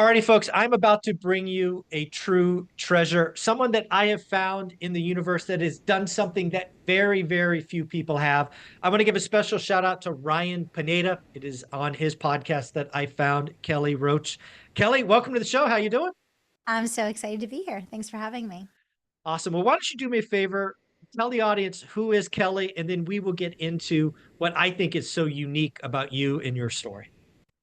Alrighty, folks, I'm about to bring you a true treasure, someone that I have found in the universe that has done something that very, very few people have. I want to give a special shout out to Ryan Pineda. It is on his podcast that I found Kelly Roach. Kelly, welcome to the show. How you doing? I'm so excited to be here. Thanks for having me. Awesome. Well, why don't you do me a favor? Tell the audience who is Kelly, and then we will get into what I think is so unique about you and your story.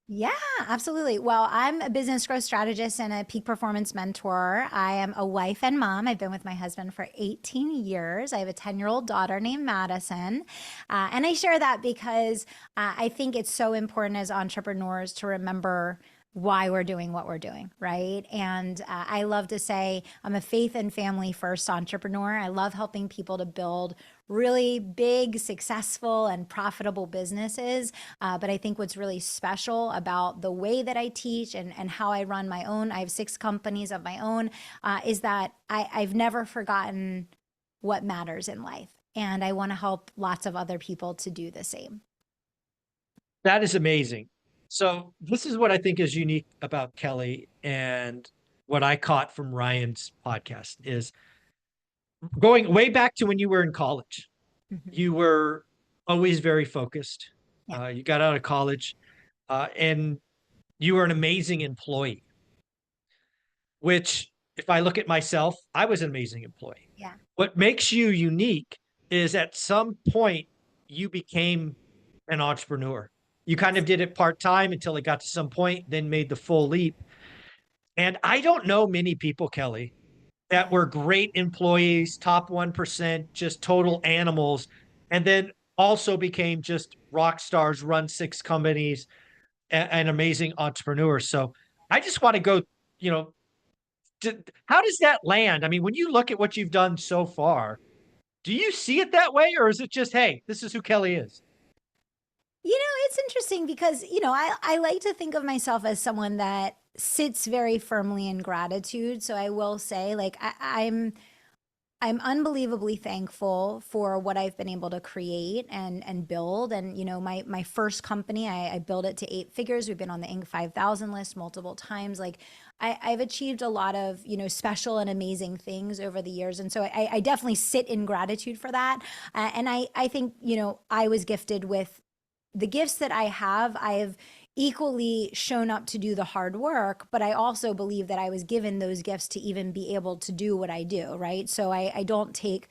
Yeah, absolutely. Well, I'm a business growth strategist and a peak performance mentor. I am a wife and mom. I've been with my husband for 18 years. I have a 10-year-old daughter named Madison. And I share that because I think it's so important as entrepreneurs to remember why we're doing what we're doing, right? And I love to say I'm a faith and family first entrepreneur. I love helping people to build really big, successful, and profitable businesses. But I think what's really special about the way that I teach and how I run my own, I have 6 companies of my own, is that I've never forgotten what matters in life. And I want to help lots of other people to do the same. That is amazing. So this is what I think is unique about Kelly and what I caught from Ryan's podcast is going way back to when you were in college. Mhm. You were always very focused. Yeah. You got out of college, and you were an amazing employee, which if I look at myself, I was an amazing employee. Yeah. What makes you unique is at some point you became an entrepreneur. You kind of Yes. did it part time until it got to some point, then made the full leap. And I don't know many people, Kelly, that Yeah. were great employees, top 1%, just total animals, and then also became just rock stars, run 6 companies, and amazing entrepreneurs. So I just want to go, you know, how does that land? I mean, when you look at what you've done so far, do you see it that way, or is it just, hey, this is who Kelly is? It's interesting because, I like to think of myself as someone that sits very firmly in gratitude. So I will say, like, I'm unbelievably thankful for what I've been able to create and build. And my first company, I built it to 8 figures. We've been on the Inc. 5000 list multiple times. Like I've achieved a lot of special and amazing things over the years, and so I definitely sit in gratitude for that. And I think I was gifted with the gifts that I have. I have equally shown up to do the hard work, but I also believe that I was given those gifts to even be able to do what I do, right? So I don't take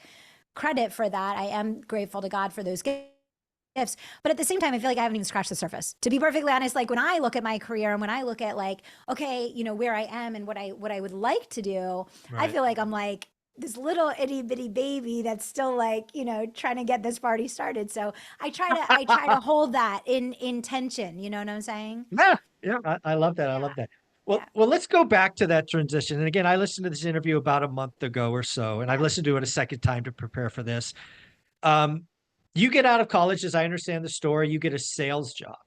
credit for that. I am grateful to God for those gifts. But at the same time, I feel like I haven't even scratched the surface. To be perfectly honest, like when I look at my career and when I look at like, okay, where I am and what I would like to do, I Right. feel like I'm like this little itty bitty baby that's still like, trying to get this party started. So I try to hold that in tension. You know what I'm saying? Yeah, yeah, I love that. I Yeah. love that. Well, Yeah. well, let's go back to that transition. And again, I listened to this interview about a month ago or so, and I've Yeah. listened to it a second time to prepare for this. Um, you get out of college, as I understand the story, you get a sales job.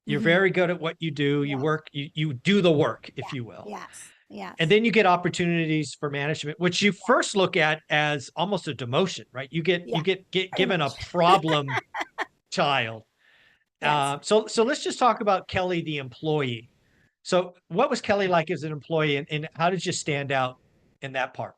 You're Hmm. very good at what you do. You Yeah. work, you do the work, if Yeah. you will. Yes. And Yes. then you get opportunities for management, which you first look at as almost a demotion, right? You get Yeah. you get Pretty given a much. problem child. Yes. So let's just talk about Kelly, the employee. So what was Kelly like as an employee, and how did you stand out in that part?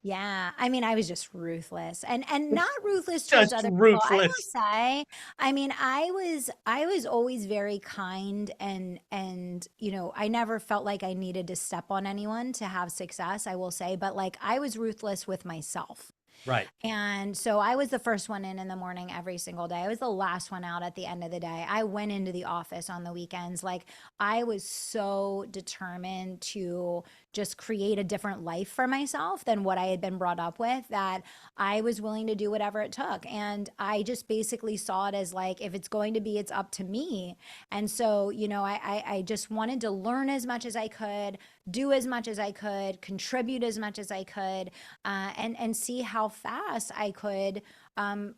Yeah, I mean, I was just ruthless and not ruthless towards Just other people. I will ruthless. say, I mean, I was always very kind and I never felt like I needed to step on anyone to have success, I will say, but like I was ruthless with myself. Right. And so I was the first one in the morning every single day. I was the last one out at the end of the day. I went into the office on the weekends. Like I was so determined to just create a different life for myself than what I had been brought up with that I was willing to do whatever it took. And I just basically saw it as like, if it's going to be, it's up to me. And so, I just wanted to learn as much as I could, do as much as I could, contribute as much as I could, and see how fast I could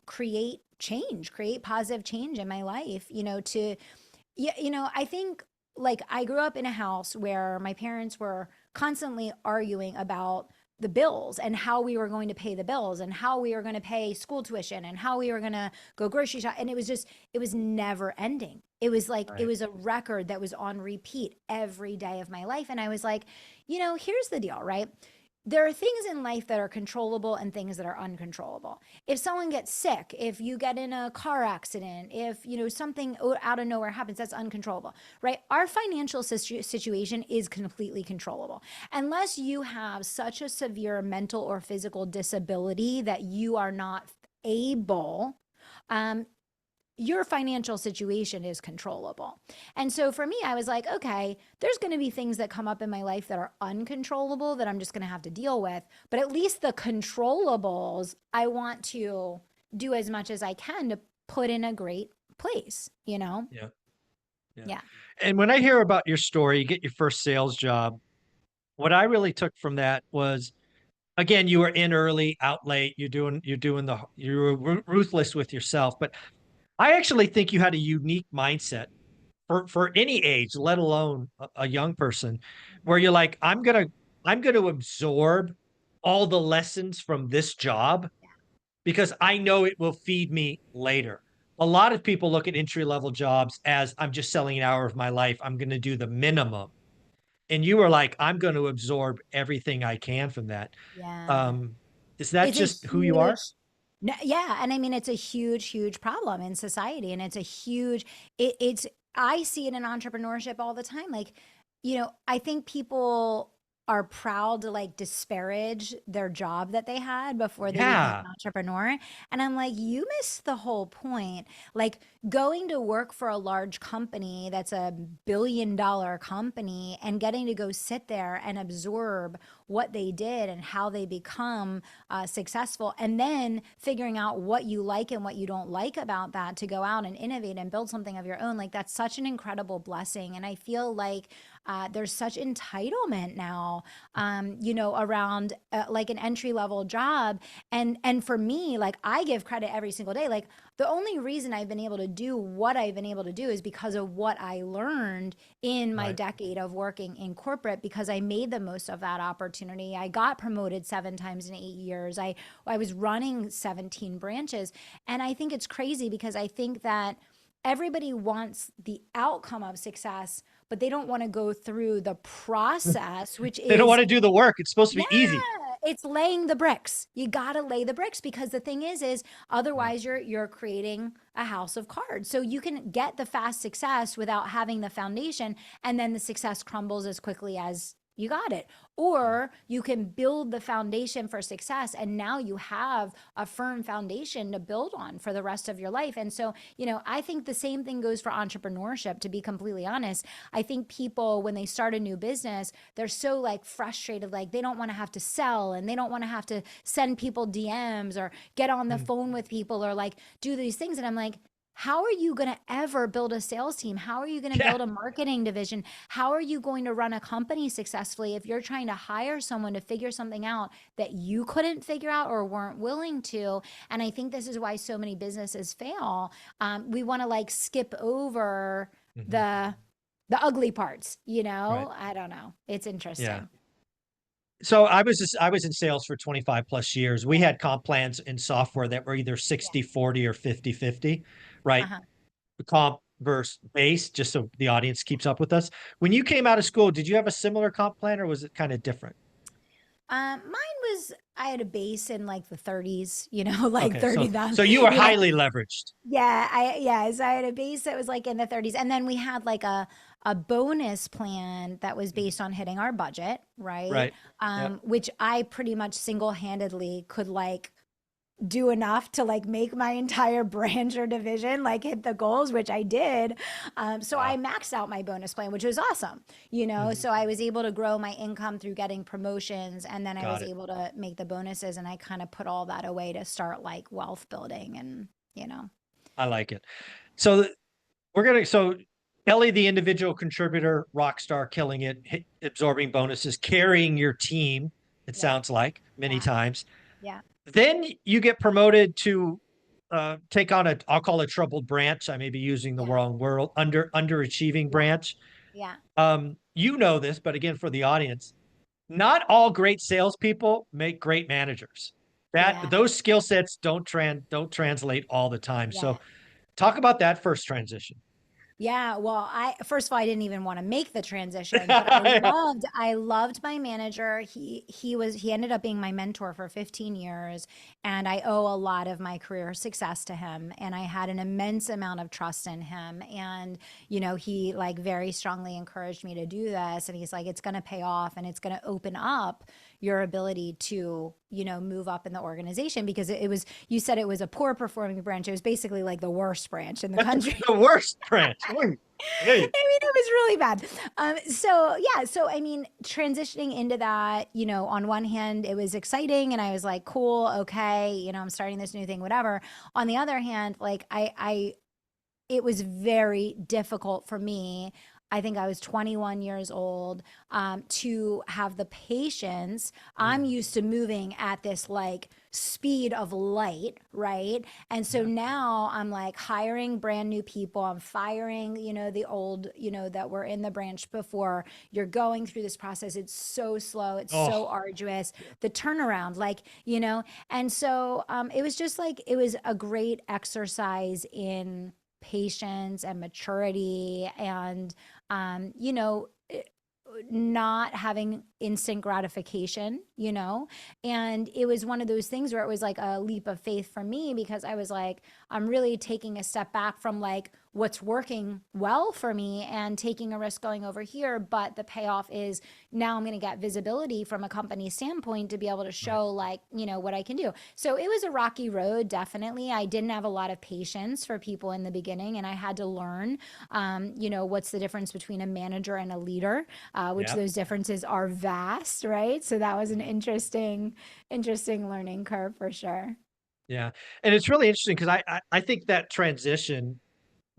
create change, create positive change in my life. I think like I grew up in a house where my parents were constantly arguing about the bills and how we were going to pay the bills and how we were going to pay school tuition and how we were going to go grocery shop, and it was never ending. It was like, it Right. was a record that was on repeat every day of my life. And I was like, you know, here's the deal, right? There are things in life that are controllable and things that are uncontrollable. If someone gets sick, if you get in a car accident, if, you know, something out of nowhere happens, that's uncontrollable, right? Our financial situation is completely controllable. Unless you have such a severe mental or physical disability that you are not able, um, your financial situation is controllable. And so for me, I was like, okay, there's going to be things that come up in my life that are uncontrollable that I'm just going to have to deal with. But at least the controllables, I want to do as much as I can to put in a great place, you know? Yeah. Yeah. Yeah. And when I hear about your story, you get your first sales job. What I really took from that was, again, you were in early, out late. You were ruthless with yourself. But I actually think you had a unique mindset for any age, let alone a young person, where you're like, I'm gonna absorb all the lessons from this job because I know it will feed me later. A lot of people look at entry level jobs as I'm just selling an hour of my life. I'm going to do the minimum. And you were like, I'm going to absorb everything I can from that. Yeah. Um, is that It's a just who you are? huge, no, yeah, and I mean it's a huge, huge problem in society, and it's a huge. It's I see it in entrepreneurship all the time. Like, you know, I think people are proud to like disparage their job that they had before they became Yeah. an entrepreneur, and I'm like, you missed the whole point. Like going to work for a large company that's a $1 billion company and getting to go sit there and absorb what they did and how they become successful, and then figuring out what you like and what you don't like about that to go out and innovate and build something of your own. Like that's such an incredible blessing. And I feel like there's such entitlement now, you know, around like an entry level job. And for me, like I give credit every single day. Like the only reason I've been able to do what I've been able to do is because of what I learned in my Right. decade of working in corporate, because I made the most of that opportunity. I got promoted 7 times in 8 years. I was running 17 branches. And I think it's crazy because I think that everybody wants the outcome of success, but they don't want to go through the process, which They don't is, want to do the work. It's supposed to yeah, be easy. it's laying the bricks. You got to lay the bricks, because the thing is Yeah. otherwise you're creating a house of cards. So you can get the fast success without having the foundation, and then the success crumbles as quickly as you got it. Yeah. Or you can build the foundation for success, and now you have a firm foundation to build on for the rest of your life. And so, you know, I think the same thing goes for entrepreneurship, to be completely honest. I think people, when they start a new business, they're so like frustrated, like they don't want to have to sell, and they don't want to have to send people DMs or get on the Mm. phone with people or like do these things. And I'm like, how are you going to ever build a sales team? How are you going to Yeah. build a marketing division? How are you going to run a company successfully if you're trying to hire someone to figure something out that you couldn't figure out or weren't willing to? And I think this is why so many businesses fail. We want to like skip over Mhm. the the ugly parts, you Right. know? I don't know. It's Yeah. interesting. So I was in sales for 25 plus years. We had comp plans in software that were either Yeah. 60/40 or 50/50, right? Uh-huh. Comp versus base, just so the audience keeps up with us. When you came out of school, did you have a similar comp plan or was it kind of different? Mine was, I had a base in like the 30s, you know, like Okay. 30,000. So you were Yeah. highly leveraged. Yeah, so I had a base that was like in the 30s. And then we had like a bonus plan that was Mhm. based on hitting our budget, right? Right. Yep. Which I pretty much single-handedly could like do enough to like make my entire branch or division like hit the goals, which I did. So I Wow. maxed out my bonus plan, which was awesome, you know. Mhm. So I was able to grow my income through getting promotions, and then I Got was it. able to make the bonuses, and I kind of put all that away to start like wealth building, and you know. I like it. So so Kelly, the individual contributor, rock star, killing it, absorbing bonuses, carrying your team, it Yep. sounds like many Yeah. times. Yeah. Then you get promoted to take on I'll call it troubled branch. I may be using the Yeah. wrong word, underachieving Yeah. branch. Yeah. You know this, but again, for the audience, not all great salespeople make great managers. That Yeah. those skill sets don't translate all the time. Yeah. So talk about that first transition. Yeah, well, I first of all, I didn't even want to make the transition, but I loved my manager. He ended up being my mentor for 15 years, and I owe a lot of my career success to him, and I had an immense amount of trust in him. And he like very strongly encouraged me to do this, and he's like, it's going to pay off and it's going to open up your ability to, move up in the organization, because it was, you said it was a poor performing branch. It was basically like the worst branch in the country. The worst branch. Oy, I hey. mean, it was really bad. So yeah, so I mean, transitioning into that, on one hand, it was exciting, and I was like, cool, okay, I'm starting this new thing, whatever. On the other hand, like it was very difficult for me. I think I was 21 years old, to have the patience. I'm Mm, used to moving at this like speed of light, right? And so yeah. now I'm like hiring brand new people. I'm firing, the old, that were in the branch before. You're going through this process. It's so slow. It's so Oh, arduous. The turnaround, like, and so it was just like, it was a great exercise in patience and maturity, and um, you know, eh, not having instant gratification, and it was one of those things where it was like a leap of faith for me, because I was like, I'm really taking a step back from like what's working well for me and taking a risk going over here. But the payoff is now I'm going to get visibility from a company standpoint to be able to right. show like, what I can do. So it was a rocky road. Definitely. I didn't have a lot of patience for people in the beginning, and I had to learn, what's the difference between a manager and a leader, which Yeah. those differences are vast, right? So that was an interesting learning curve for sure. Yeah. And it's really interesting because I think that transition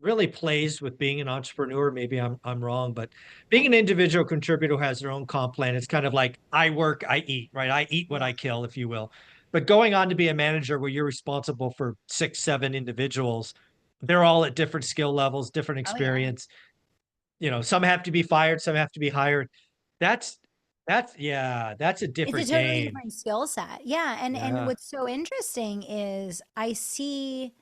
really plays with being an entrepreneur. Maybe I'm wrong, but being an individual contributor who has their own comp plan, it's kind of like I work, I eat, right? I eat what Yeah. I kill, if you will. But going on to be a manager where you're responsible for 6, 7 individuals, they're all at different skill levels, different Oh yeah. experience. Some have to be fired, some have to be hired. That's yeah, that's a It's a different totally game. different skill set. Yeah, and Yeah. what's so interesting is I see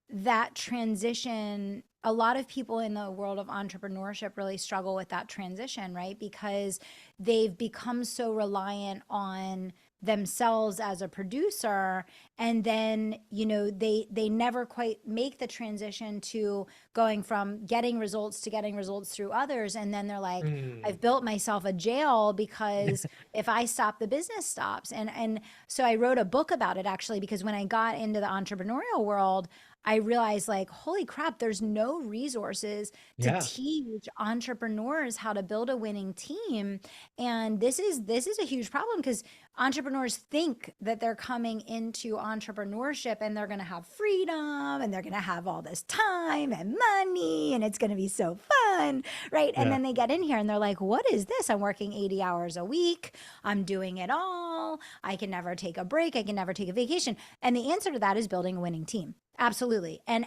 that transition. A lot of people in the world of entrepreneurship really struggle with that transition, right? Because they've become so reliant on themselves as a producer, and then they never quite make the transition to going from getting results to getting results through others, and then they're like, I've Mm. built myself a jail, because if I stop, the business stops. And so I wrote a book about it, actually, because when I got into the entrepreneurial world, I realized like, holy crap, there's no resources to Yeah. teach entrepreneurs how to build a winning team. And this is a huge problem, because entrepreneurs think that they're coming into entrepreneurship and they're going to have freedom and they're going to have all this time and money and it's going to be so fun, right? And Yeah. then they get in here and they're like, what is this? I'm working 80 hours a week. I'm doing it all. I can never take a break. I can never take a vacation. And the answer to that is building a winning team. Absolutely. And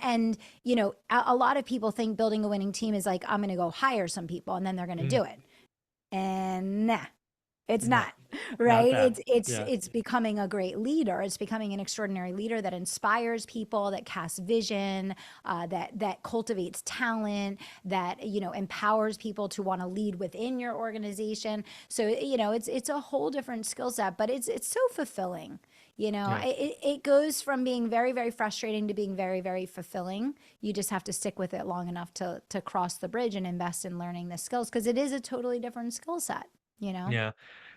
a lot of people think building a winning team is like, I'm going to go hire some people and then they're going to Mm. do it. And nah, it's No, not, not right? that. It's Yeah. it's becoming a great leader. It's becoming an extraordinary leader that inspires people, that casts vision, that cultivates talent, that empowers people to want to lead within your organization. So it's a whole different skill set, but it's so fulfilling. Yeah. It goes from being very, very frustrating to being very, very fulfilling. You just have to stick with it long enough to cross the bridge and invest in learning the skills, because it is a totally different skill set, you know? Yeah.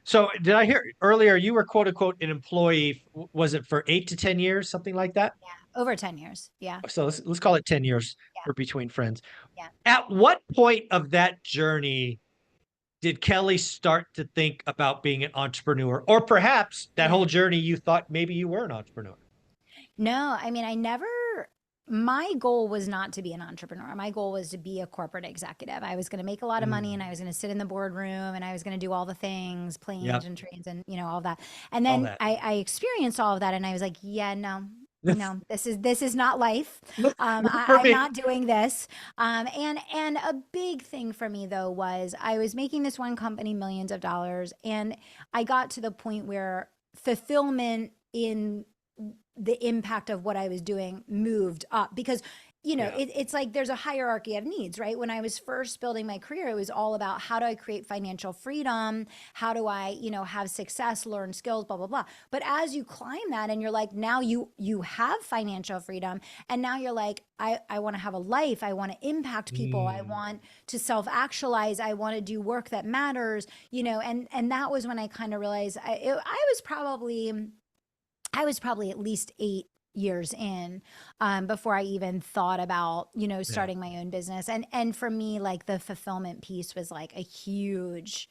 So did I hear earlier you were quote unquote an employee? Was it for 8 to 10 years, something like that? Yeah. Over 10 years. Yeah. So let's call it 10 years Yeah. for between friends. Yeah. At what point of that journey did Kelly start to think about being an entrepreneur? Or perhaps that Yeah. whole journey you thought maybe you were an entrepreneur? No, I mean, my goal was not to be an entrepreneur. My goal was to be a corporate executive. I was going to make a lot of money, and I Mm, was going to sit in the boardroom, and I was going to do all the things, yep. planes and trains and, all of that. And All then that. I experienced all of that, and I was like, yeah, no, no, this is not life. Not for I'm me. not doing this. And a big thing for me though was I was making this one company millions of dollars, and I got to the point where fulfillment in the impact of what I was doing moved up, because Yeah. it's like there's a hierarchy of needs, right? When I was first building my career, it was all about how do I create financial freedom? How do I, have success, learn skills, blah, blah, blah. But as you climb that and you're like, now you have financial freedom. And now you're like, I want to have a life. I want to impact people. I Mm, want to self-actualize. I want to do work that matters, and that was when I kind of realized I was probably at least 8 years in, before I even thought about, yeah. starting my own business. And for me, like the fulfillment piece was like a huge,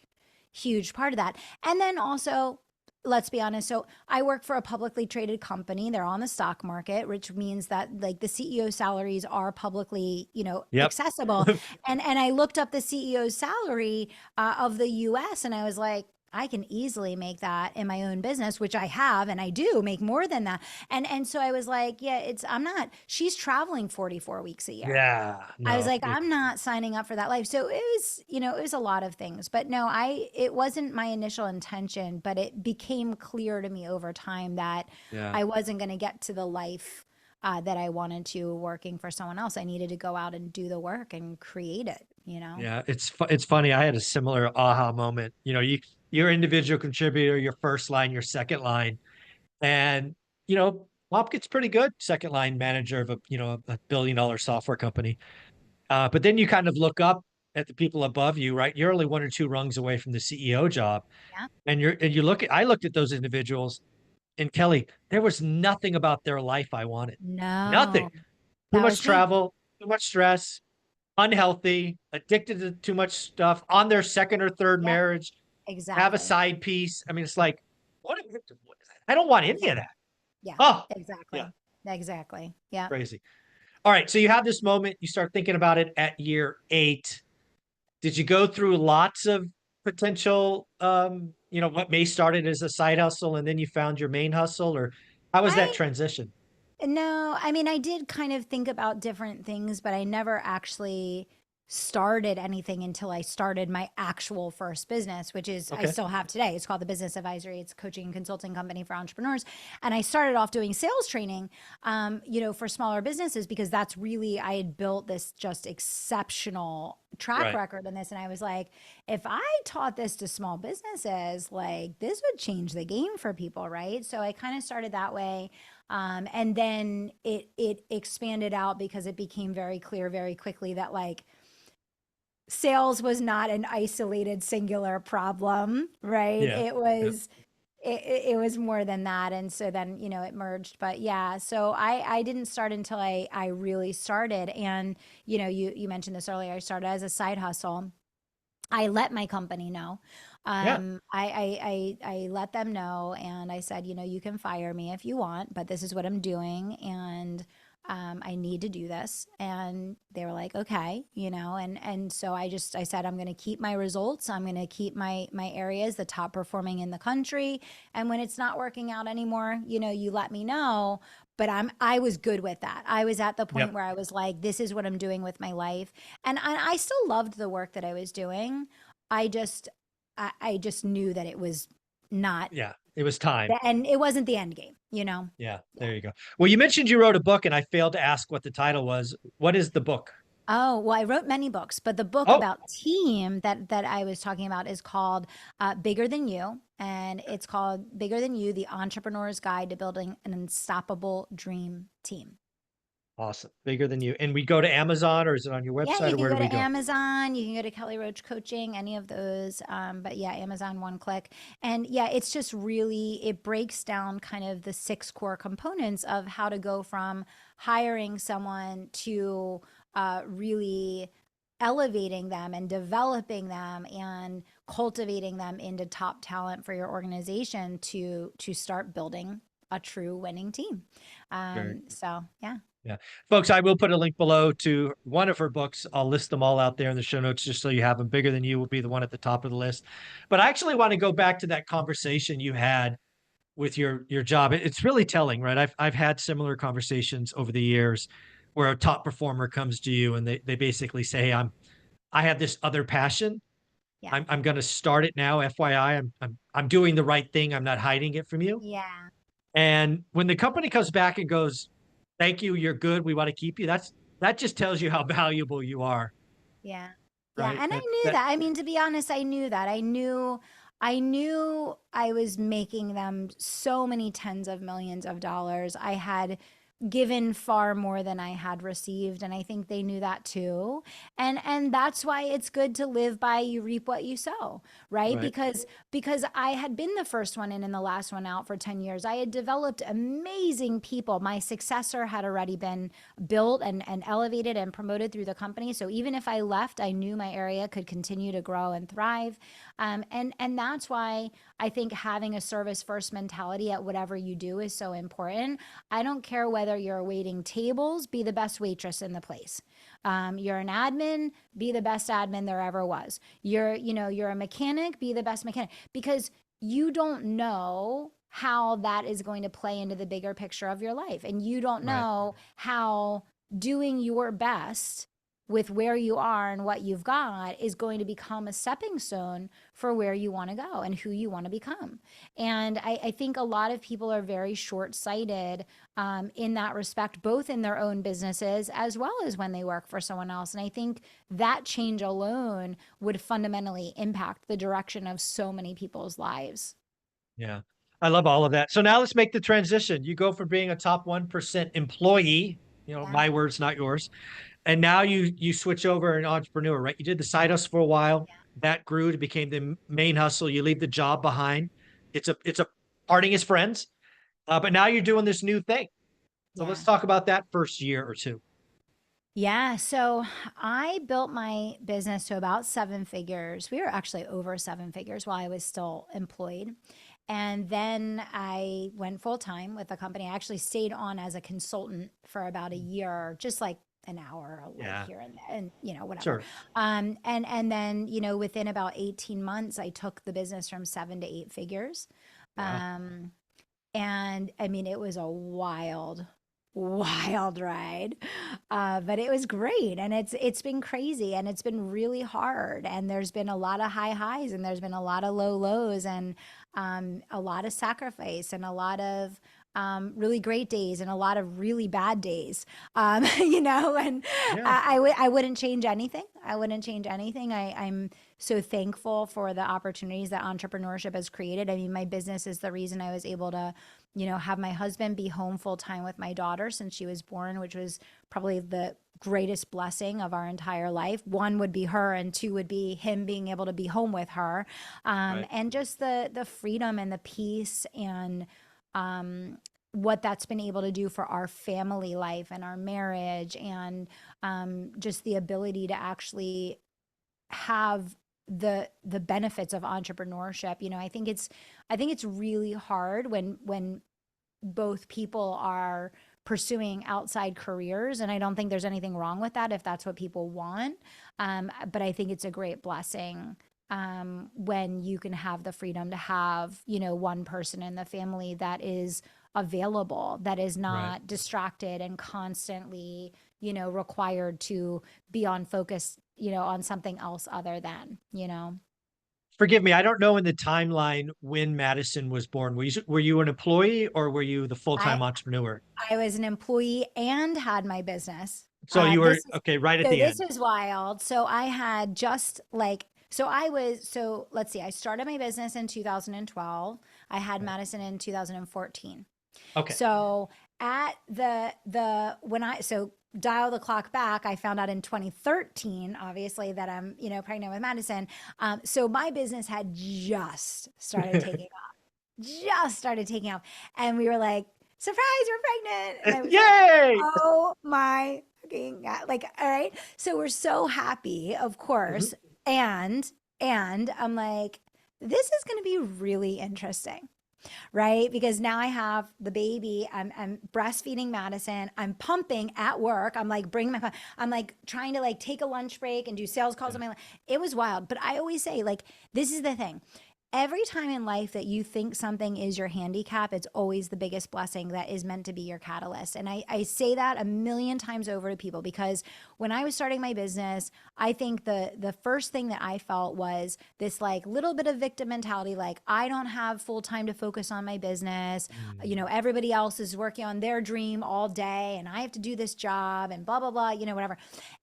huge part of that. And then also, let's be honest. So I work for a publicly traded company. They're on the stock market, which means that like the CEO salaries are publicly, Yep. accessible. And I looked up the CEO's salary, of the US, and I was like, I can easily make that in my own business, which I have, and I do make more than that. And so I was like, yeah, I'm not, she's traveling 44 weeks a year. Yeah. I was No. like, I'm not signing up for that life. So it was, it was a lot of things. But no, it wasn't my initial intention, but it became clear to me over time that Yeah. I wasn't going to get to the life, that I wanted to working for someone else. I needed to go out and do the work and create it. Yeah. It's funny. I had a similar aha moment. You're individual contributor, your first line, your second line, and Bob gets pretty good second line manager of a billion-dollar software company. But then you kind of look up at the people above you, right? You're only one or two rungs away from the CEO job, Yeah. and you look at. I looked at those individuals, and Kelly, there was nothing about their life I wanted. Nothing. No, Too that much was me. travel, too much stress, unhealthy, addicted to too much stuff, on their second or third Yep. marriage, have a Exactly. side piece. I mean, it's like, what? I don't want any Yeah. of that. Yeah. Oh, yeah, Exactly. Exactly. Yeah. crazy. All right, so you have this moment, you start thinking about it at year 8. Did you go through lots of potential, what may started as a side hustle and then you found your main hustle, or how was that I transition? No, I mean, I did kind of think about different things, but I never actually started anything until I started my actual first business, which is I Okay. still have today. It's called the Business Advisory. It's a coaching and consulting company for entrepreneurs. And I started off doing sales training, for smaller businesses because that's really, I had built this just exceptional track Right. record in this. And I was like, if I taught this to small businesses, like this would change the game for people, right? So I kind of started that way. And then it expanded out because it became very clear very quickly that like sales was not an isolated singular problem, right? Yeah. It Yeah. was it was more than that. And so then, it merged. But yeah, so I didn't start until I really started. And you mentioned this earlier. I started as a side hustle. I let my company know. Yeah. I let them know, and I said, you can fire me if you want, but this is what I'm doing, and I need to do this. And they were like, okay, and so I said, I'm going to keep my results. I'm going to keep my areas the top performing in the country. And when it's not working out anymore, you let me know. But I was good with that. I was at the point Yep. where I was like, this is what I'm doing with my life. And I still loved the work that I was doing. I just I just knew that it was not Yeah. It was time. and it wasn't the end game. Yeah. Yeah. There you go. Well, you mentioned you wrote a book and I failed to ask what the title was. What is the book? Oh, well, I wrote many books, but the book Oh, about team that I was talking about is called, Bigger Than You, and it's called Bigger Than You: The Entrepreneur's Guide to Building an Unstoppable Dream Team. awesome. Bigger than you. And we go to Amazon, or is it on your Yeah, website, you or can where do go we to go? Amazon, you can go to Kelly Roach Coaching, any of those. But yeah, Amazon, one click. And yeah, it's just really, it breaks down kind of the 6 core components of how to go from hiring someone to, really elevating them and developing them and cultivating them into top talent for your organization to start building a true winning team. Very So yeah. Yeah. Folks, I will put a link below to one of her books. I'll list them all out there in the show notes just so you have them. Bigger Than You will be the one at the top of the list. But I actually want to go back to that conversation you had with your job. It's really telling, right? I've had similar conversations over the years where a top performer comes to you and they basically say, "Hey, I have this other passion. Yeah. I'm going to start it now. FYI, I'm doing the right thing. I'm not hiding it from you." Yeah. And when the company comes back and goes, "Thank you, you're good. We want to keep you." that just tells you how valuable you are, Yeah. Yeah, right? and I That knew that that. I mean, to be honest, I knew that. I knew I was making them so many tens of millions of dollars. I had given far more than I had received, and I think they knew that too. And that's why it's good to live by you reap what you sow, right? right. Because I had been the first one in and the last one out for 10 years. I had developed amazing people. My successor had already been built and elevated and promoted through the company. So even if I left, I knew my area could continue to grow and thrive. And that's why I think having a service first mentality at whatever you do is so important. I don't care whether you're waiting tables, be the best waitress in the place. You're an admin, be the best admin there ever was. You're a mechanic, be the best mechanic, because you don't know how that is going to play into the bigger picture of your life. And you don't Right. know how doing your best with where you are and what you've got is going to become a stepping stone for where you want to go and who you want to become. And I think a lot of people are very short sighted in that respect, both in their own businesses as well as when they work for someone else. And I think that change alone would fundamentally impact the direction of so many people's lives. Yeah. I love all of that. So now let's make the transition. You go from being a top 1% employee, Yeah. my words, not yours. And now you switch over an entrepreneur, right? You did the side hustle for a while. That grew to became the main hustle. You leave the job behind. It's a parting as friends. But now you're doing this new thing. So let's Yeah. talk about that first year or two. Yeah. So I built my business to about seven figures. We were actually over seven figures while I was still employed. And then I went full time with the company. I actually stayed on as a consultant for about a year, just like an hour, like Yeah, here and there, and whatever. sure. And then within about 18 months, I took the business from seven to eight figures. Yeah. Um, and I mean, it was a wild ride, but it was great, and it's been crazy, and it's been really hard, and there's been a lot of high highs, and there's been a lot of low lows, and a lot of sacrifice, and a lot of really great days, and a lot of really bad days. And Yeah. I wouldn't change anything. I wouldn't change anything. I'm so thankful for the opportunities that entrepreneurship has created. I mean, my business is the reason I was able to, have my husband be home full time with my daughter since she was born, which was probably the greatest blessing of our entire life. One would be her, and two would be him being able to be home with her, Right. and just the freedom and the peace and what that's been able to do for our family life and our marriage, and just the ability to actually have the benefits of entrepreneurship. I think it's really hard when both people are pursuing outside careers, and I don't think there's anything wrong with that if that's what people want. But I think it's a great blessing when you can have the freedom to have one person in the family that is available, that is Right. not distracted and constantly required to be on focus on something else other than. Forgive me, I don't know in the timeline when Madison was born. Were you an employee or were you the I full-time entrepreneur? I was an employee and had my business. So you were This is okay, right at so the this end. was wild. So I had just like so I was so let's see. I started my business in 2012. I had Right. Madison in 2014. Okay. So at the when I so dial the clock back, I found out in 2013, obviously, that I'm pregnant with Madison. So my business had just started taking off, and we were like, surprise, we're pregnant, and I was like, Yay! oh my fucking god, like, all right. So we're so happy, of Mhm. course, and I'm like, this is going to be really interesting, right? Because now I have the baby. I'm breastfeeding Madison. I'm pumping at work. I'm like bringing my, I'm like trying to like take a lunch break and do sales calls Yeah. on my. It was wild. But I always say, like, this is the thing. Every time in life that you think something is your handicap, it's always the biggest blessing that is meant to be your catalyst. And I say that a million times over to people, because when I was starting my business, I think the first thing that I felt was this like little bit of victim mentality, like I don't have full time to focus on my business. You Mm. know, everybody else is working on their dream all day and I have to do this job and blah blah blah, you know, whatever.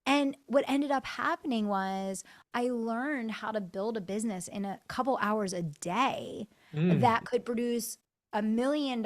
And what ended up happening was I learned how to build a business in a couple hours a day Mm. that could produce $1 million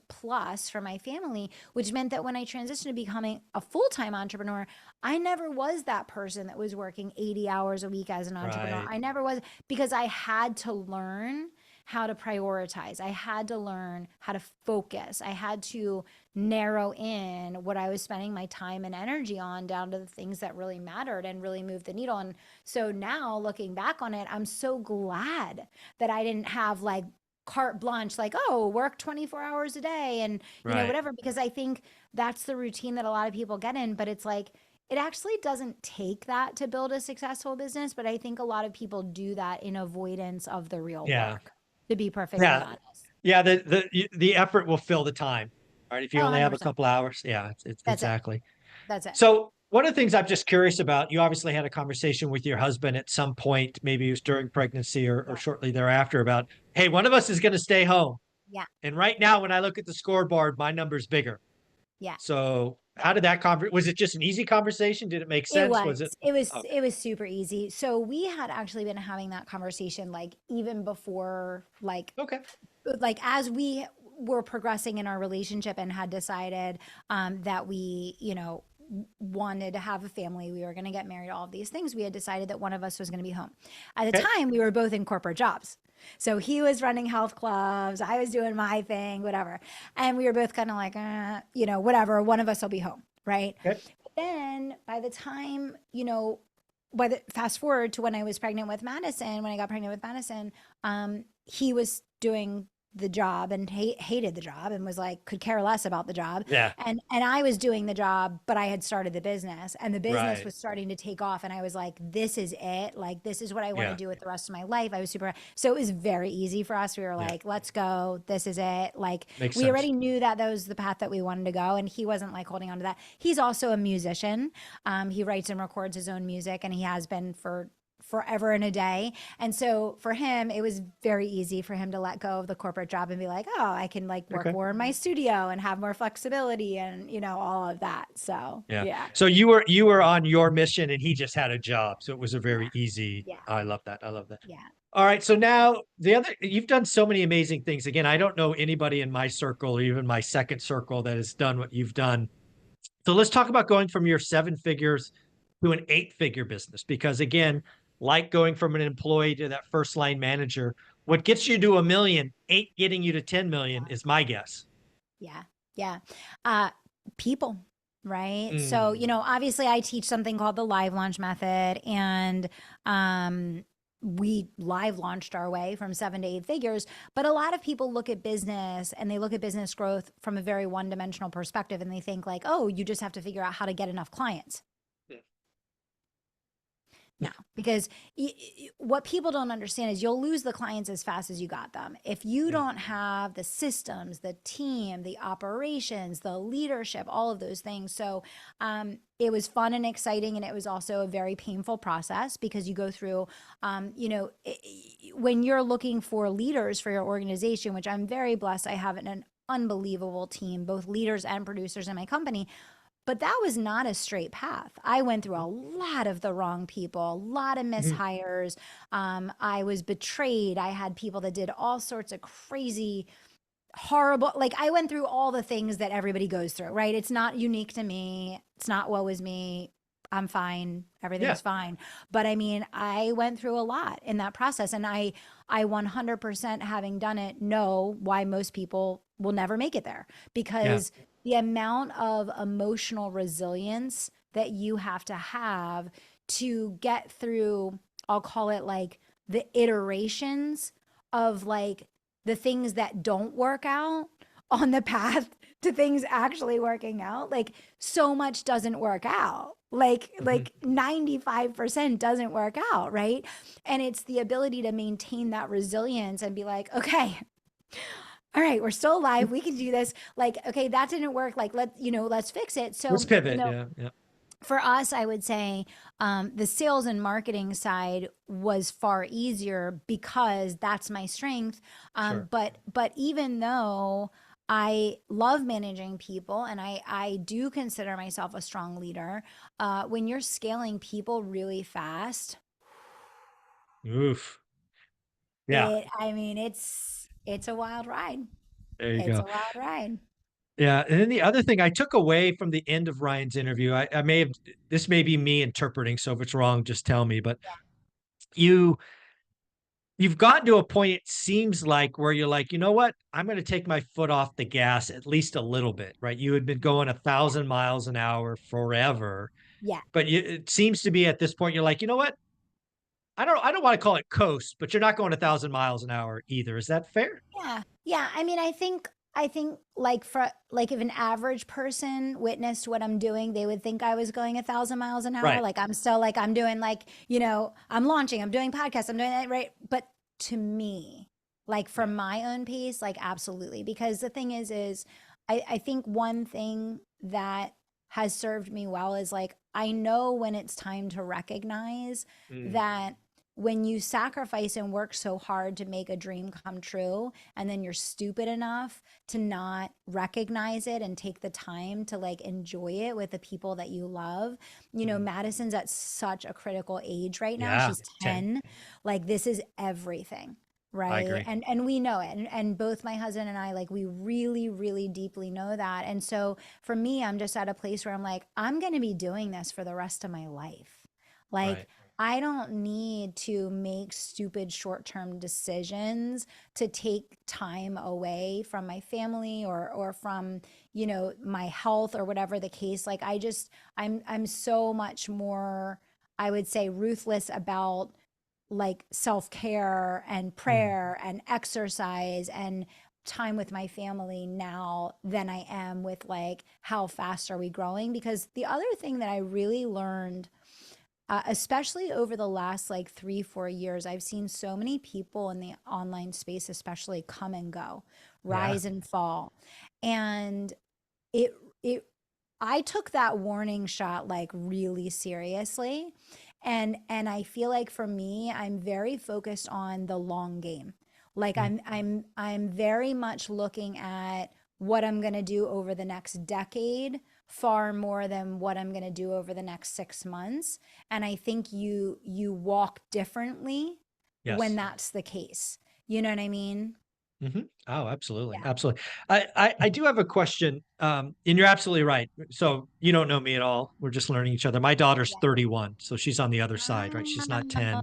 plus for my family, which meant that when I transitioned to becoming a full time entrepreneur, I never was that person that was working 80 hours a week as an entrepreneur. Right. I never was, because I had to learn how to prioritize. I had to learn how to focus. I had to narrow in what I was spending my time and energy on down to the things that really mattered and really moved the needle. And so now looking back on it, I'm so glad that I didn't have like carte blanche, like, oh, work 24 hours a day and, you know, Right. whatever, because I think that's the routine that a lot of people get in. But it's like, it actually doesn't take that to build a successful business. But I think a lot of people do that in avoidance of the real Yeah. work, to be perfectly Yeah. honest. Yeah. The effort will fill the time. Right. If Oh, you only have a 100%. couple hours. Yeah. It's That's it. exactly. That's it. So one of the things I'm just curious about, you obviously had a conversation with your husband at some point, maybe it was during pregnancy or Yeah. shortly thereafter about, hey, one of us is going to stay home. Yeah. And right now, when I look at the scoreboard, my number's bigger. Yeah. So how did that was it just an easy conversation? Did it make It sense? was. Was it? It was Okay. it was super easy. So we had actually been having that conversation like even before Okay. like as we were progressing in our relationship and had decided that we, you know, wanted to have a family, we were going to get married, all of these things, we had decided that one of us was going to be home. At the Okay. time, we were both in corporate jobs. So he was running health clubs, I was doing my thing, whatever. And we were both kind of like, you know, whatever, one of us will be home, right? Okay. But then by the time, you know, by the fast forward to when I was pregnant with Madison, when I got pregnant with Madison, he was doing the job and hated the job and was like could care less about the job, Yeah. and I was doing the job, but I had started the business and the business Right. was starting to take off and I was like, this is it, like this is what I want to Yeah. do with the rest of my life. I was super, so it was very easy for us. We were Yeah. like, let's go, this is it. Like Makes we sense. already knew that that was the path that we wanted to go, and he wasn't like holding on to that. He's also a musician. He writes and records his own music and he has been for forever and a day. And so for him, it was very easy for him to let go of the corporate job and be like, oh, I can like work Okay. more in my studio and have more flexibility and, you know, all of that. So, Yeah. yeah. So you were on your mission and he just had a job. So it was a Yeah. very easy. Yeah. I love that. I love that. Yeah. All right. So now you've done so many amazing things. Again, I don't know anybody in my circle or even my second circle that has done what you've done. So let's talk about going from your seven figures to an eight-figure business. Because again, like going from an employee to that first line manager, what gets you to 1 million ain't getting you to 10 million is my guess. Yeah. Yeah. Uh, People, right? So, you Mm. know, obviously I teach something called the live launch method, and we live launched our way from 7 to 8 figures. But a lot of people look at business and they look at business growth from a very one dimensional perspective and they think like, oh, you just have to figure out how to get enough clients. No, because what people don't understand is you'll lose the clients as fast as you got them. If you Mm. don't have the systems, the team, the operations, the leadership, all of those things. So it was fun and exciting. And it was also a very painful process because you go through, you know, when you're looking for leaders for your organization, which I'm very blessed, I have an unbelievable team, both leaders and producers in my company. But that was not a straight path. I went through a lot of the wrong people, a lot of Mhm. mishires. I was betrayed. I had people that did all sorts of crazy, horrible, like I went through all the things that everybody goes through, right? It's not unique to me. It's not woe is me. I'm fine. Yeah. Everything's fine. But I mean, I went through a lot in that process. And I 100% having done it know why most people will never make it there, Yeah. because the amount of emotional resilience that you have to get through, I'll call it like the iterations of like the things that don't work out on the path to things actually working out. Like so much doesn't work out. Like Mhm. 95% doesn't work out, right? And it's the ability to maintain that resilience and be like, okay, all right, we're still alive. We can do this. Like, okay, that didn't work. Like, let's fix it. Let's So, you pivot. know, Yeah. Yeah. For us, I would say the sales and marketing side was far easier because that's my strength. Sure. But even though I love managing people and I do consider myself a strong leader, when you're scaling people really fast, Oof. Yeah. I mean, it's a wild ride. There you It's go. a wild ride. Yeah. And then the other thing I took away from the end of Ryan's interview, I may have, this may be me interpreting. So if it's wrong, just tell me. But you, you've gotten to a point, it seems like, where you're like, you know what? I'm going to take my foot off the gas at least a little bit, right? You had been going 1,000 miles an hour forever, Yeah. but it seems to be at this point, you're like, you know what? I don't want to call it coast, but you're not going 1,000 miles an hour either. Is that fair? Yeah. Yeah. I mean, I think like for like if an average person witnessed what I'm doing, they would think I was going 1,000 miles an hour. Right. Like I'm still like I'm doing like, I'm launching, I'm doing podcasts, I'm doing that, right? But to me, like Yeah. from my own pace, like absolutely. Because the thing is I think one thing that has served me well is like I know when it's time to recognize Mm, that when you sacrifice and work so hard to make a dream come true, and then you're stupid enough to not recognize it and take the time to like enjoy it with the people that you love. mm. Madison's at such a critical age right now. Yeah. She's 10. 10. Like this is everything. I Right. agree. And we know it. And both my husband and I, like, we really, really deeply know that. And so for me, I'm just at a place where I'm like, I'm going to be doing this for the rest of my life. Like, Right. I don't need to make stupid short term decisions to take time away from my family or from, my health or whatever the case. Like I'm so much more, I would say, ruthless about like self-care and Mm, prayer and exercise and time with my family now than I am with like how fast are we growing. Because the other thing that I really learned, especially over the last like 3 4 years, I've seen so many people in the online space especially come and go, yeah. rise and fall. And it I took that warning shot like really seriously. And I feel like for me, I'm very focused on the long game. Like Mm, I'm very much looking at what I'm going to do over the next decade far more than what I'm going to do over the next 6 months. And I think you walk differently when yes. that's the case. You know what I mean? Hmm. Oh, absolutely. Yeah. Absolutely. I do have a question. And you're absolutely right. So you don't know me at all. We're just learning each other. My daughter's Yeah. 31, so she's on the other side, right? She's not Oh, 10. oh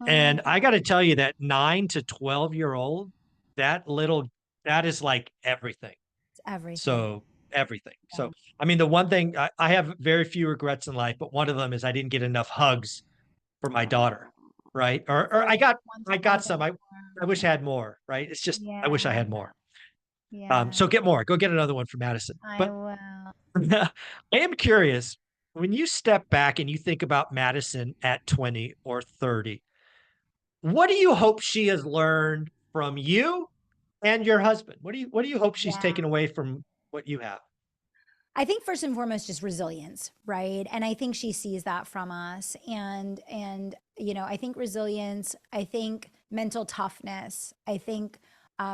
my And I God. got to tell you that 9 to 12-year-old, that little, that is like everything. It's everything. So everything. So, Yeah. I mean, the one thing I have very few regrets in life, but one of them is I didn't get enough hugs for my daughter, right? Or So once I upon a got time. some. I wish I had more, right? It's just I wish I Yeah. had more. Yeah. So get more. Go get another one for Madison. I But will. I am curious, when you step back and you think about Madison at 20 or 30, what do you hope she has learned from you and your husband? What do you hope she's Yeah. taken away from what you have? I think first and foremost just resilience, right? And I think she sees that from us. And I think resilience, I think mental toughness, I think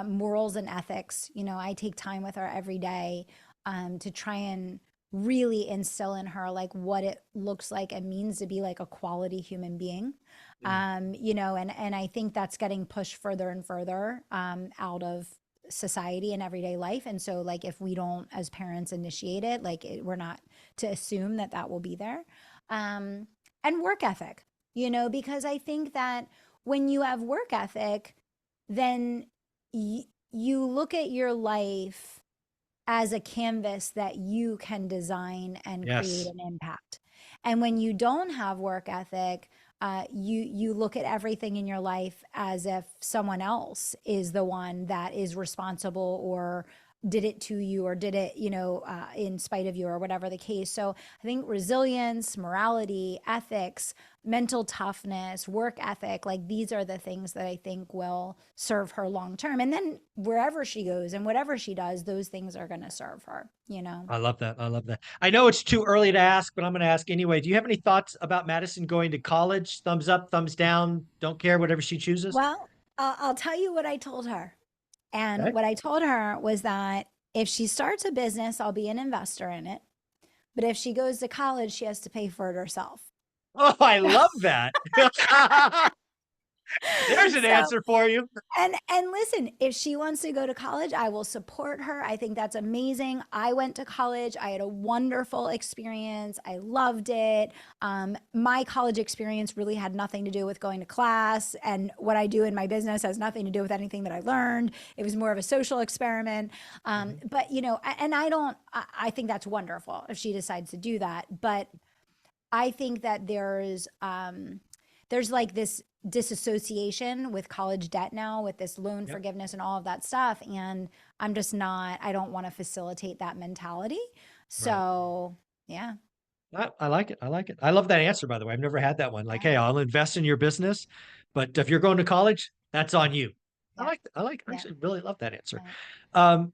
morals and ethics. I take time with her every day to try and really instill in her like what it looks like and means to be like a quality human being. Mm, And I think that's getting pushed further and further out of society and everyday life. And so like if we don't as parents initiate it, like we're not to assume that that will be there. um and work ethic, because I think that when you have work ethic, then you look at your life as a canvas that you can design and create yes. an impact. And when you don't have work ethic, you look at everything in your life as if someone else is the one that is responsible or did it to you or did it, in spite of you or whatever the case. So I think resilience, morality, ethics, mental toughness, work ethic, like these are the things that I think will serve her long term. And then wherever she goes and whatever she does, those things are going to serve her, you know? I love that. I love that. I know it's too early to ask, but I'm going to ask anyway. Do you have any thoughts about Madison going to college? Thumbs up, thumbs down, don't care, whatever she chooses? Well, I'll tell you what I told her. And Okay. what I told her was that if she starts a business, I'll be an investor in it. But if she goes to college, she has to pay for it herself. Oh, I love that. There's an So, answer for you. and listen, if she wants to go to college, I will support her. I think that's amazing. I went to college. I had a wonderful experience. I loved it. My college experience really had nothing to do with going to class, and what I do in my business has nothing to do with anything that I learned. It was more of a social experiment. Mhm. But and I don't. I think that's wonderful if she decides to do that. But I think that there's like this disassociation with college debt now, with this loan Yep. forgiveness and all of that stuff. And I'm just not, I don't want to facilitate that mentality. Right. So yeah. I like it. I like it. I love that answer, by the way. I've never had that one. Like, Yeah. hey, I'll invest in your business, but if you're going to college, that's on you. Yeah. I Yeah. actually really love that answer. Yeah. Um,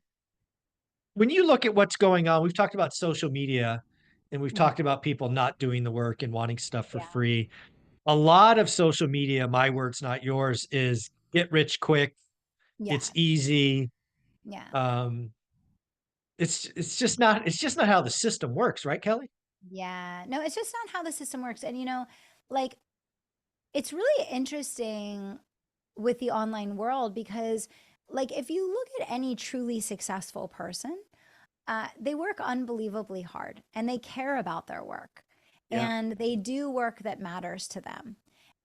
when you look at what's going on, we've talked about social media and we've Mhm. talked about people not doing the work and wanting stuff for Yeah. free. A lot of social media, my words, not yours, is get rich quick. It's Yes. easy. Yeah. Um, it's just not how the system works, right, Kelly? Yeah. No, it's just not how the system works. And like it's really interesting with the online world because like if you look at any truly successful person, they work unbelievably hard and they care about their work Yeah. and they do work that matters to them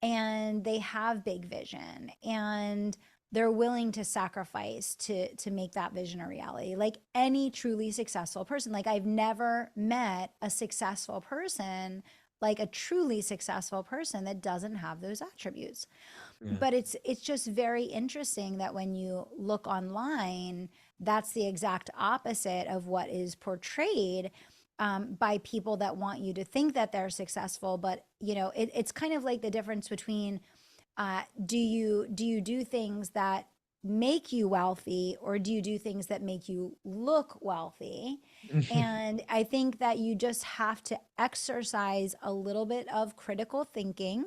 and they have big vision and they're willing to sacrifice to make that vision a reality, like any truly successful person. Like I've never met a successful person, like a truly successful person that doesn't have those attributes. Yeah. But it's just very interesting that when you look online, that's the exact opposite of what is portrayed by people that want you to think that they're successful. But it's kind of like the difference between do you do things that make you wealthy or do you do things that make you look wealthy? And I think that you just have to exercise a little bit of critical thinking.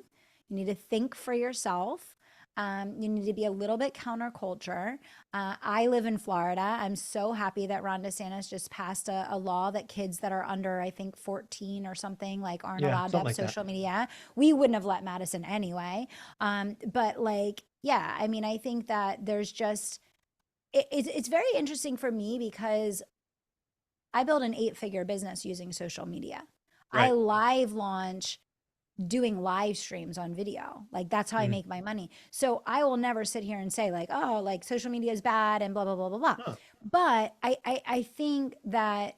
You need to think for yourself. You need to be a little bit counterculture. I live in Florida. I'm so happy that Ron DeSantis just passed a law that kids that are under, I think, 14 or something, like aren't Yeah, allowed to something have like that. social media. We wouldn't have let Madison anyway. But like, yeah, I mean, I think that there's just, it's very interesting for me because I built an 8-figure business using social media. I Right. live launch doing live streams on video. Like that's how I Mhm. make my money. So I will never sit here and say like, oh, like social media is bad and blah blah blah blah blah. Oh, But I think that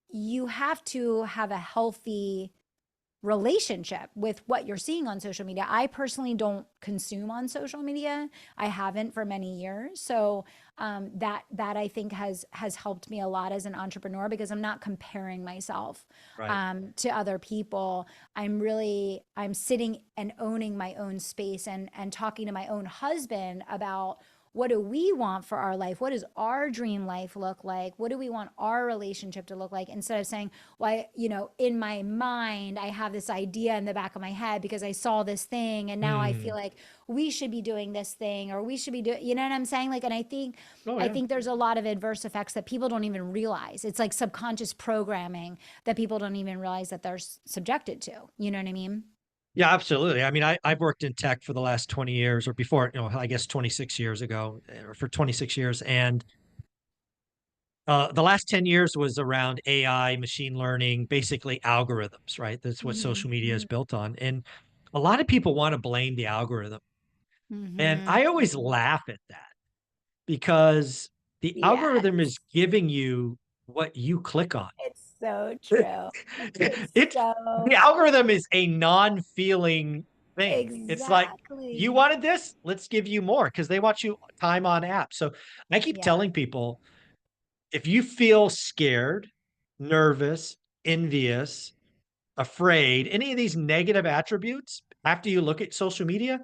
you have to have a healthy relationship with what you're seeing on social media. I personally don't consume on social media. I haven't for many years. So that I think has helped me a lot as an entrepreneur because I'm not comparing myself right. to other people. I'm sitting and owning my own space and talking to my own husband about what do we want for our life? What does our dream life look like? What do we want our relationship to look like? Instead of saying, well, in my mind, I have this idea in the back of my head because I saw this thing and now I feel Hmm. like we should be doing this thing or we should be doing, you know what I'm saying? Like, and Oh, I yeah. think there's a lot of adverse effects that people don't even realize. It's like subconscious programming that people don't even realize that they're subjected to. You know what I mean? Yeah, absolutely. I mean, I've worked in tech for the last 20 years or before, I guess 26 years ago or for 26 years. And the last 10 years was around AI, machine learning, basically algorithms, right? That's what Mm-hmm. social media is Mm-hmm. built on. And a lot of people want to blame the algorithm. And Mm-hmm. I always Mm-hmm. laugh at that because the Yes, algorithm is giving you what you click on. it's so true. It's It's so the algorithm is a non-feeling. thing. It's like, you Exactly. wanted this, let's give you more because they want you time on app. So I keep Yeah. telling people, if you feel scared, nervous, envious, afraid, any of these negative attributes after you look at social media,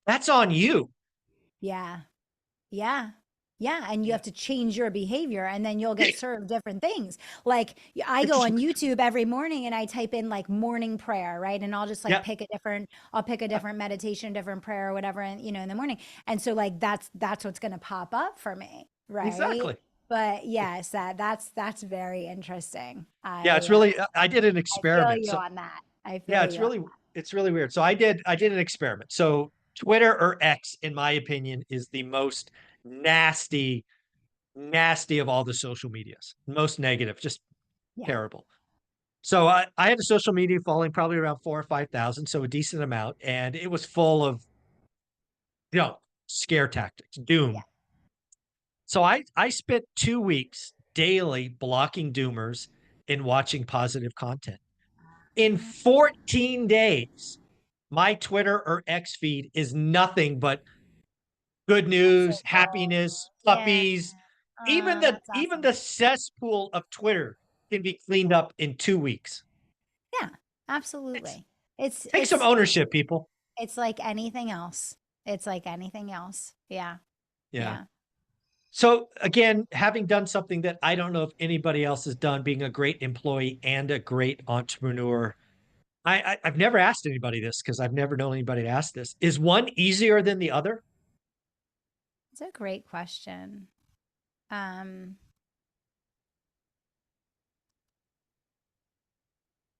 that's on you. Yeah. Yeah. Yeah. And you Yeah. have to change your behavior and then you'll get served different things. Like I It's go just, on YouTube every morning and I type in like morning prayer, right? And I'll just like yeah, I'll pick a different meditation, different prayer or whatever, and in the morning. And so like that's what's going to pop up for me, right? exactly. But yes, that's very interesting. Yeah, it's really, I did an I feel experiment. you So on that. I yeah, feel you. it's really weird. So I did an experiment. So Twitter or X, in my opinion, is the most nasty, nasty of all the social medias. Most negative, just Yeah. terrible. So I had a social media following probably around 4 or 5,000, so a decent amount, and it was full of, you know, scare tactics, Yeah. doom. So I spent 2 weeks daily blocking doomers and watching positive content. In Uh, 14 days, my Twitter or X feed is nothing but good that's so news, cool. happiness, Yeah. puppies. Even the That's even awesome. the cesspool of Twitter can be cleaned up in 2 weeks. Yeah, It's absolutely. It's take some it's ownership, people. it's like anything else. It's like anything else. Yeah. Yeah. Yeah. So again, having done something that I don't know if anybody else has done, being a great employee and a great entrepreneur, I've never asked anybody this because I've never known anybody to ask this. Is one easier than the other? It's a great question. Um,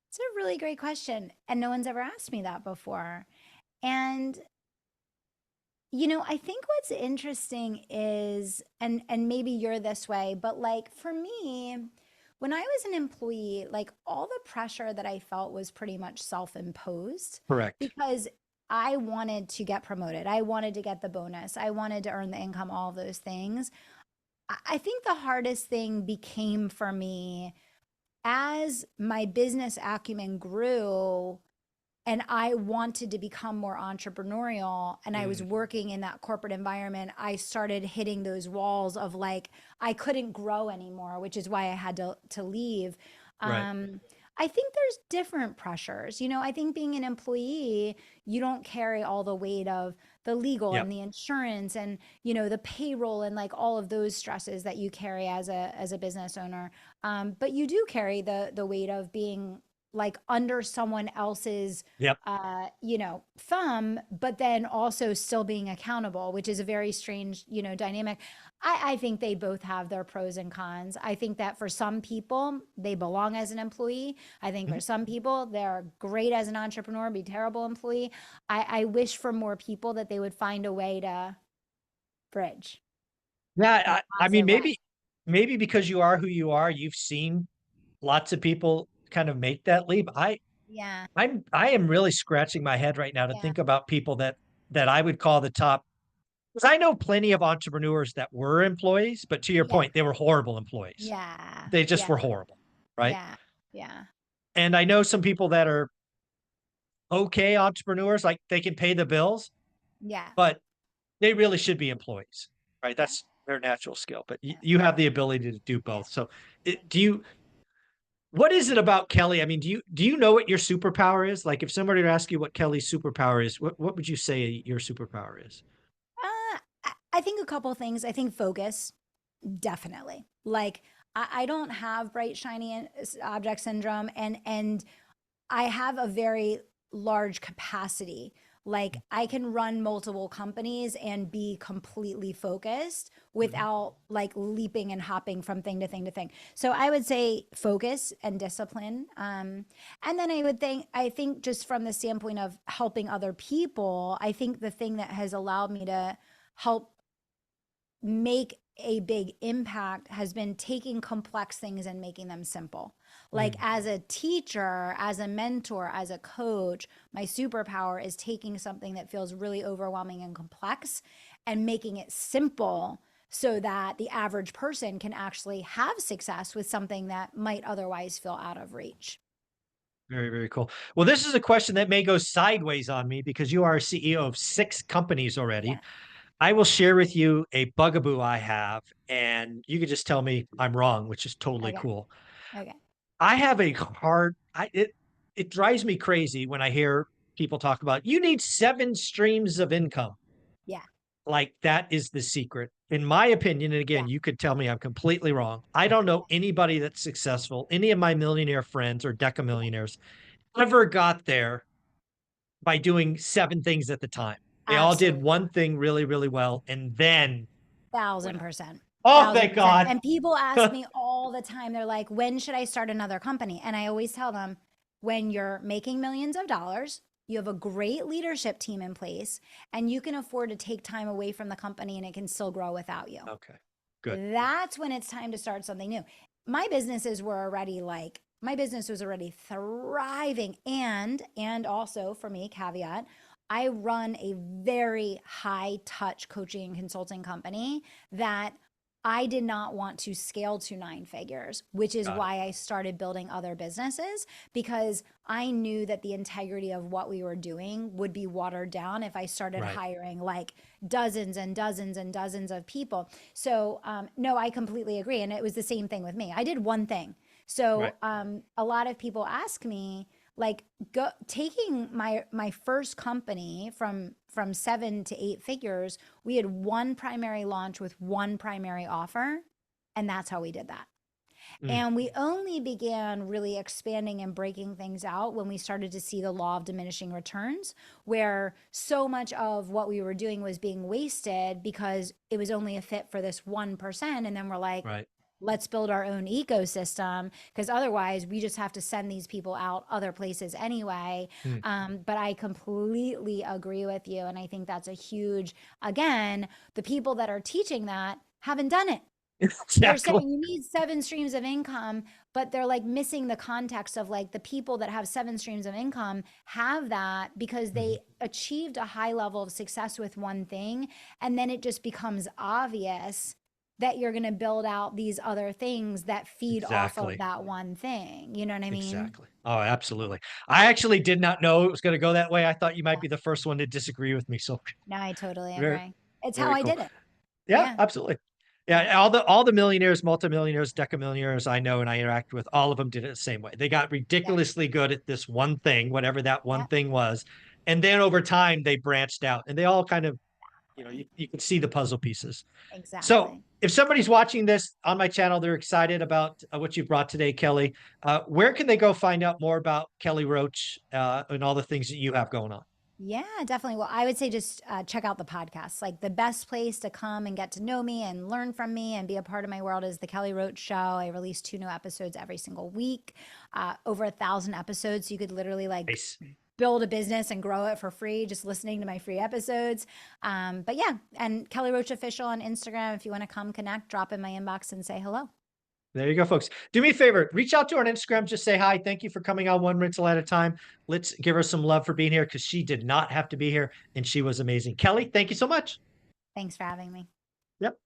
it's a really great question. And no one's ever asked me that before. And I think what's interesting is, and maybe you're this way, but like for me, when I was an employee, like all the pressure that I felt was pretty much self-imposed Correct. because I wanted to get promoted. I wanted to get the bonus. I wanted to earn the income, all of those things. I think the hardest thing became for me as my business acumen grew and I wanted to become more entrepreneurial and I was Mm, working in that corporate environment, I started hitting those walls of like I couldn't grow anymore, which is why I had to leave. right. Um, I think there's different pressures. I think being an employee, you don't carry all the weight of the legal Yep. and the insurance and the payroll and like all of those stresses that you carry as a business owner. But you do carry the weight of being like under someone else's Yep. thumb, but then also still being accountable, which is a very strange, dynamic. I think they both have their pros and cons. I think that for some people, they belong as an employee. I think Mhm. for some people, they're great as an entrepreneur, be terrible employee. I wish for more people that they would find a way to bridge Yeah. in a I mean, positive way. maybe because you are who you are, you've seen lots of people kind of make that leap. Yeah, I am really scratching my head right now to yeah, think about people that I would call the top, because I know plenty of entrepreneurs that were employees, but to your yeah, point, they were horrible employees. yeah, They just yeah, were horrible, right? yeah, yeah, And I know some people that are okay entrepreneurs, like they can pay the bills, yeah, but they really should be employees, right? yeah, That's their natural skill, but yeah, you have the ability to do yeah. both. So, do you? What is it about Kelly? I mean, do you know what your superpower is? Like, if somebody were to ask you what Kelly's superpower is, what would you say your superpower is? I think a couple things. I think focus, definitely. Like I don't have bright shiny object syndrome, and I have a very large capacity. Like I can run multiple companies and be completely focused Mhm. without like leaping and hopping from thing to thing to thing. So I would say focus and discipline. And then I think just from the standpoint of helping other people, I think the thing that has allowed me to help make a big impact has been taking complex things and making them simple. Like Mm. as a teacher, as a mentor, as a coach, my superpower is taking something that feels really overwhelming and complex and making it simple so that the average person can actually have success with something that might otherwise feel out of reach. Very, very cool. Well, this is a question that may go sideways on me because you are a CEO of 6 companies already. Yeah. I will share with you a bugaboo I have, and you can just tell me I'm wrong, which is totally Okay. cool. Okay. I have a hard, it drives me crazy when I hear people talk about you need 7 streams of income. Yeah. Like that is the secret. In my opinion, and Yeah. again, you could tell me I'm completely wrong. I don't know anybody that's successful, any of my millionaire friends or deca millionaires ever got there by doing 7 things at the time. They all did Absolutely. one thing really, really well and then went Thousand up. percent. Oh, Thousand thank percent. God. And people ask me all the time, they're like, when should I start another company? And I always tell them, when you're making millions of dollars, you have a great leadership team in place, and you can afford to take time away from the company and it can still grow without you. Okay. Good. That's when it's time to start something new. My business was already thriving, and also for me, caveat, I run a very high touch coaching and consulting company that I did not want to scale to 9 figures, which is Got it. why I started building other businesses, because I knew that the integrity of what we were doing would be watered down if I started Right. hiring like dozens and dozens and dozens of people. So, no, I completely agree. And it was the same thing with me. I did one thing. Right. So, a lot of people ask me, like, taking my first company from 7 to 8 figures. We had one primary launch with one primary offer, and that's how we did that. Mm, And we only began really expanding and breaking things out when we started to see the law of diminishing returns, where so much of what we were doing was being wasted because it was only a fit for this 1%. And then we're like, right. let's build our own ecosystem, because otherwise we just have to send these people out other places anyway. Mm, But I completely agree with you. And I think that's a huge, again, the people that are teaching that haven't done it. They're exactly. saying you need 7 streams of income, but they're like missing the context of like the people that have 7 streams of income have that because Mhm. they achieved a high level of success with one thing. And then it just becomes obvious that you're going to build out these other things that feed off of Exactly. that one thing. You know what I mean? Exactly. Oh, absolutely. I actually did not know it was going to go that way. I thought you might Yeah. be the first one to disagree with me. So No, I totally very, agree. It's how very I cool. did it. Yeah, Yeah. absolutely. Yeah. Yeah, all the millionaires, multimillionaires, decamillionaires I know and I interact with, all of them did it the same way. They got Yeah. ridiculously good at this one thing, whatever that one Yeah. thing was. And then over time they branched out and they all kind of, Exactly. you can see the puzzle pieces. So Exactly. if somebody's watching this on my channel, they're excited about what you brought today, Kelly. Where can they go find out more about Kelly Roach and all the things that you have going on? Yeah, definitely. Well, I would say just check out the podcast. Like the best place to come and get to know me and learn from me and be a part of my world is the Kelly Roach Show. I release 2 new episodes every single week, over 1,000 episodes. So you could literally like Nice. build a business and grow it for free just listening to my free episodes. But yeah, and Kelly Roach Official on Instagram. If you want to come connect, drop in my inbox and say hello. There you go, folks. Do me a favor, reach out to her on Instagram, just say hi. Thank you for coming on One Rental at a Time. Let's give her some love for being here because she did not have to be here and she was amazing. Kelly, thank you so much. Thanks for having me. Yep.